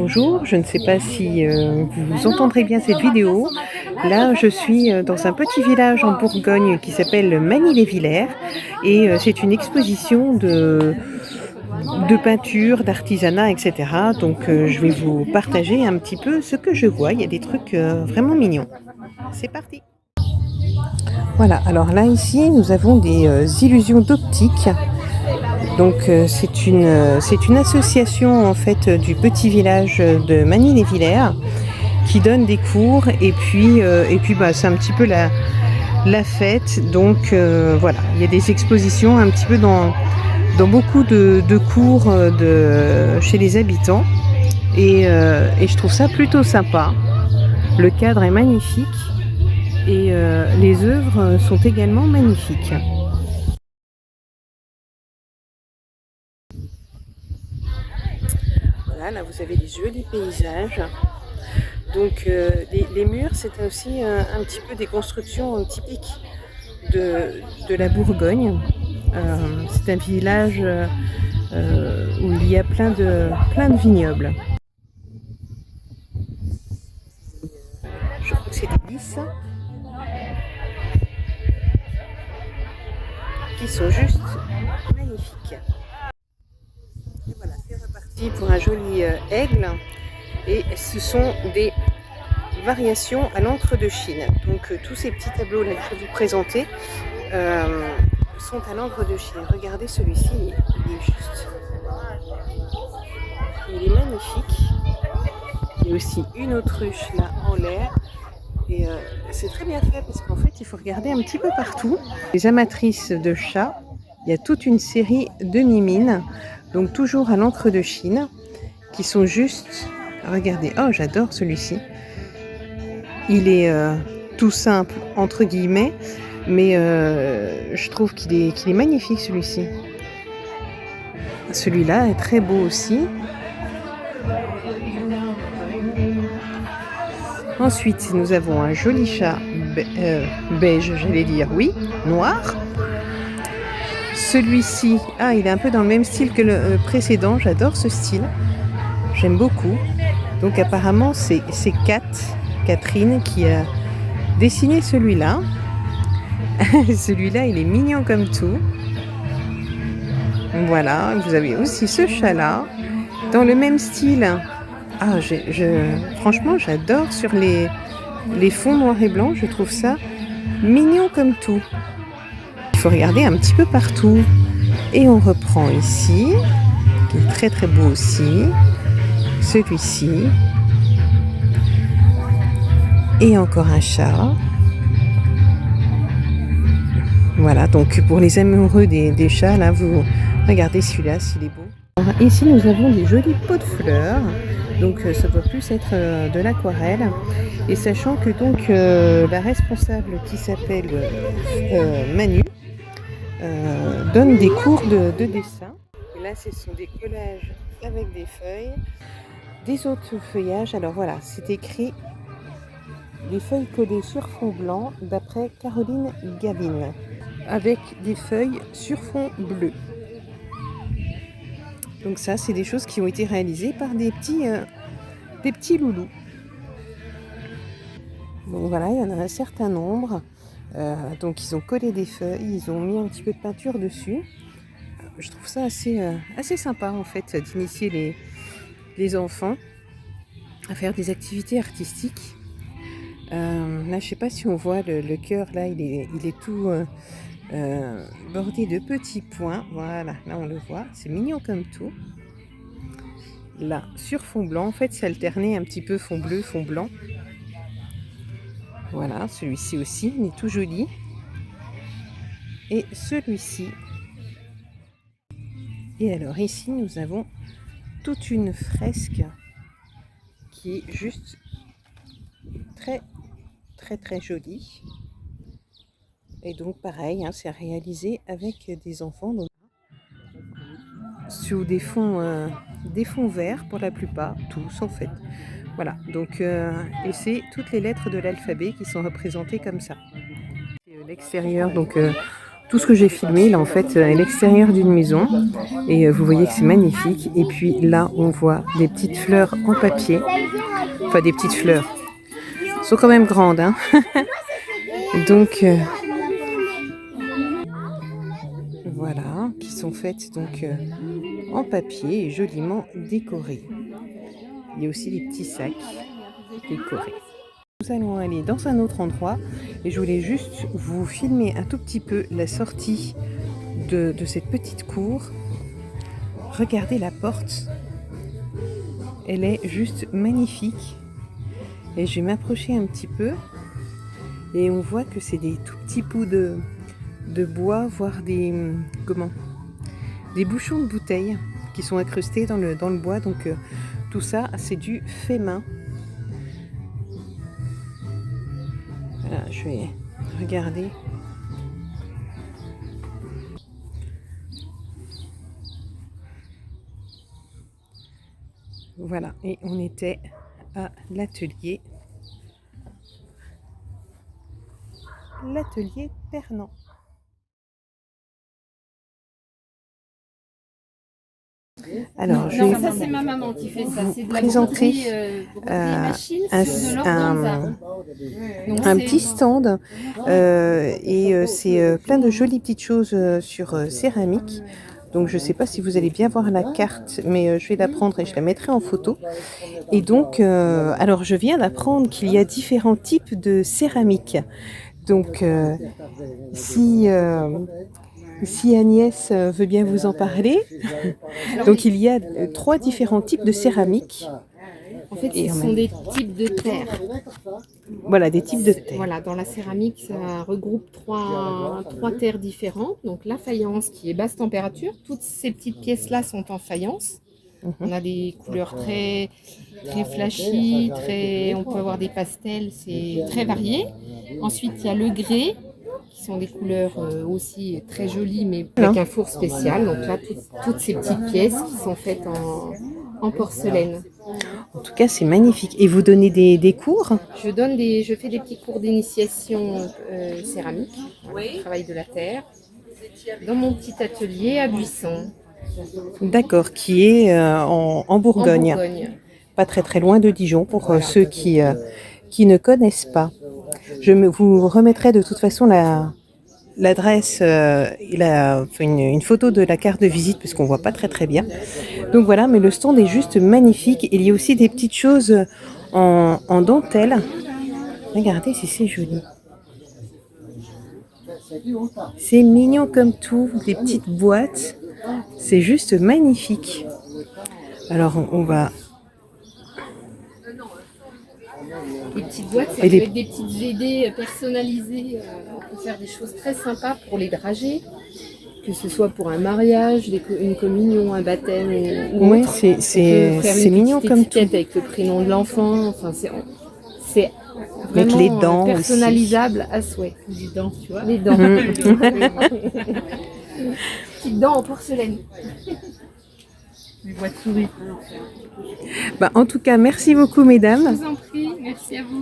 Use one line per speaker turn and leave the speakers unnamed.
bonjour, je ne sais pas si vous entendrez bien cette vidéo. Là, je suis dans un petit village en Bourgogne qui s'appelle Magny-les-Villers et c'est une exposition de peinture, d'artisanat, etc. Donc, je vais vous partager un petit peu ce que je vois. Il y a des trucs vraiment mignons. C'est parti! Voilà, alors là, ici, nous avons des illusions d'optique. Donc c'est une association en fait du petit village de Magny-les-Villers qui donne des cours et puis bah, c'est un petit peu la fête. Donc voilà, il y a des expositions un petit peu dans beaucoup de cours chez les habitants et je trouve ça plutôt sympa. Le cadre est magnifique et les œuvres sont également magnifiques. Voilà, là vous avez des jolis paysages. Donc les murs, c'était aussi un petit peu des constructions typiques de la Bourgogne. C'est un village où il y a plein de vignobles. Je crois que c'est des lys qui sont juste magnifiques. Et voilà, c'est reparti pour un joli aigle. Et ce sont des variations à l'encre de Chine. Donc tous ces petits tableaux là que je vais vous présenter sont à l'encre de Chine. Regardez celui-ci, il est juste... Il est magnifique. Il y a aussi une autruche là en l'air. Et c'est très bien fait parce qu'en fait il faut regarder un petit peu partout. Les amatrices de chats, il y a toute une série de mimines, donc toujours à l'encre de Chine, qui sont juste... Regardez, oh j'adore celui-ci. Il est tout simple entre guillemets, mais je trouve qu'il est magnifique celui-ci. Celui-là est très beau aussi. Ensuite, nous avons un joli chat beige, j'allais dire, oui, noir. Celui-ci, il est un peu dans le même style que le précédent. J'adore ce style. J'aime beaucoup. Donc apparemment, c'est Catherine qui a dessiné celui-là. Celui-là, il est mignon comme tout. Voilà, vous avez aussi ce chat-là, dans le même style. Franchement, j'adore sur les fonds noirs et blancs. Je trouve ça mignon comme tout. Il faut regarder un petit peu partout. Et on reprend ici, qui est très très beau aussi. Celui-ci. Et encore un chat. Voilà, donc pour les amoureux des chats, là, vous regardez celui-là, s'il est beau. Alors, ici, nous avons des jolis pots de fleurs. Donc ça doit plus être de l'aquarelle. Et sachant que donc la responsable qui s'appelle Manu donne des cours de dessin. Et là, ce sont des collages avec des feuilles, des autres feuillages. Alors voilà, c'est écrit les feuilles collées sur fond blanc d'après Caroline Gavin, avec des feuilles sur fond bleu. Donc ça, c'est des choses qui ont été réalisées par des petits loulous. Donc voilà, il y en a un certain nombre. Donc ils ont collé des feuilles, ils ont mis un petit peu de peinture dessus. Je trouve ça assez sympa en fait d'initier les enfants à faire des activités artistiques. Là, je sais pas si on voit le cœur, là, il est tout bordé de petits points. Voilà, là on le voit, c'est mignon comme tout. Là, sur fond blanc, en fait, c'est alterné un petit peu fond bleu, fond blanc. Voilà, celui-ci aussi, il est tout joli. Et celui-ci. Et alors ici, nous avons toute une fresque qui est juste très, très, très jolie. Et donc pareil, hein, c'est réalisé avec des enfants donc, sous des fonds verts pour la plupart, tous en fait. Voilà, donc et c'est toutes les lettres de l'alphabet qui sont représentées comme ça. L'extérieur, donc tout ce que j'ai filmé là en fait à l'extérieur d'une maison et vous voyez que c'est magnifique. Et puis là on voit des petites fleurs en papier, enfin des petites fleurs, elles sont quand même grandes hein. Donc voilà, qui sont faites donc en papier et joliment décorées. Il y a aussi des petits sacs décorés. Nous allons aller dans un autre endroit et je voulais juste vous filmer un tout petit peu la sortie de cette petite cour. Regardez la porte, elle est juste magnifique et je vais m'approcher un petit peu et on voit que c'est des tout petits bouts de bois, voire des bouchons de bouteilles qui sont incrustés dans le bois, donc tout ça c'est du fait main. Voilà, je vais regarder. Voilà, et on était à l'atelier Pernand. Alors, je vais
ça c'est ma maman qui fait ça. C'est de la
présenter
machine sur de l'organza.
un petit stand et c'est plein de jolies petites choses sur céramique. Donc je ne sais pas si vous allez bien voir la carte, mais je vais la prendre et je la mettrai en photo. Et donc, alors je viens d'apprendre qu'il y a différents types de céramique. Donc si Agnès veut bien vous en parler. Donc il y a 3 différents types de céramique.
En fait, ce sont des types de terre.
Voilà, des types de terre.
Voilà, dans la céramique, ça regroupe trois terres différentes. Donc la faïence qui est basse température. Toutes ces petites pièces-là sont en faïence. On a des couleurs très flashy, on peut avoir des pastels, c'est très varié. Ensuite, il y a le grès, qui sont des couleurs aussi très jolies, mais avec un four spécial. Donc là, toutes ces petites pièces qui sont faites en porcelaine.
En tout cas, c'est magnifique. Et vous donnez des cours?
Je fais des petits cours d'initiation céramique, travail de la terre, dans mon petit atelier à Buisson.
D'accord, qui est en Bourgogne. Pas très loin de Dijon pour ceux qui ne connaissent pas. Je vous remettrai de toute façon l'adresse, une photo de la carte de visite parce qu'on voit pas très bien. Donc voilà, mais le stand est juste magnifique. Il y a aussi des petites choses en dentelle. Regardez si c'est joli. C'est mignon comme tout, des petites boîtes. C'est juste magnifique. Alors on va...
Les petites boîtes, ça peut être des petites GD personnalisées. On peut faire des choses très sympas pour les dragées, que ce soit pour un mariage, une communion, un baptême ou
ouais,
autre.
c'est mignon comme tout.
Avec le prénom de l'enfant. Enfin, c'est
avec les dents
personnalisable
aussi.
À souhait.
Les dents, tu vois.
Les dents. Petites dents en porcelaine.
Les boîtes souris.
En tout cas, merci beaucoup, mesdames.
Je vous en prie, merci à vous.